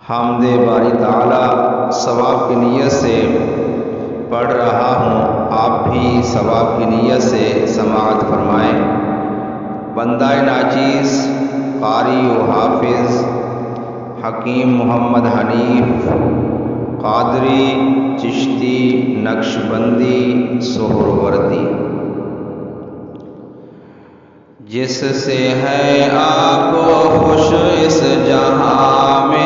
حمد باری تعالی ثواب کی نیت سے پڑھ رہا ہوں، آپ بھی ثواب کی نیت سے سماعت فرمائیں۔ بندہ ناچیز قاری و حافظ حکیم محمد حنیف قادری چشتی نقشبندی سہروردی، جس سے ہے آپ خوش اس جہاں میں،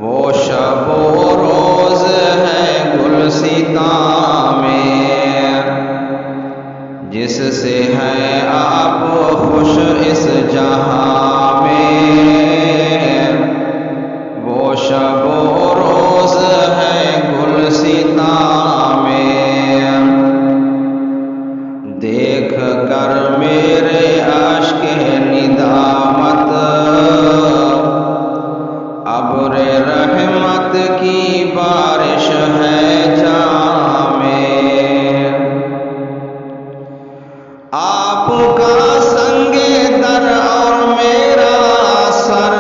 وہ شب و روز ہے گلستاں میں، جس سے ہے آپ خوش اس جہاں میں، وہ شب و روز ہے گلستاں میں، دیکھ کر میرے اشک ندامت ابر رحمت کی بارش ہے جہاں میں، آپ کا سنگ در اور میرا سر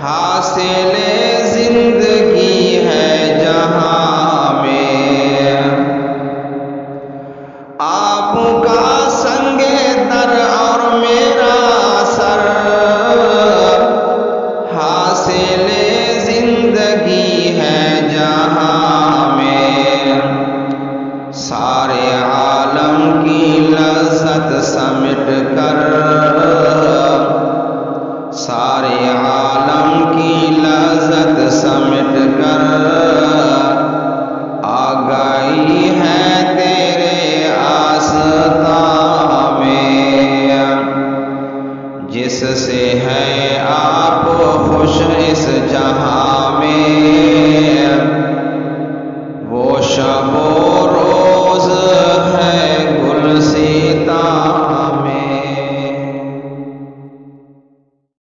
حاصل زندگی ہے جہاں میں، آپ کا سنگ در اور میرا سر حاصل زندگی ہے جہاں میں، سارے عالم کی لذت سمٹ کر، سارے عالم کی لذت سمٹ کر آ گئی ہے تیرے آستاں میں، جس سے ہے آپ خوش اس جہاں میں،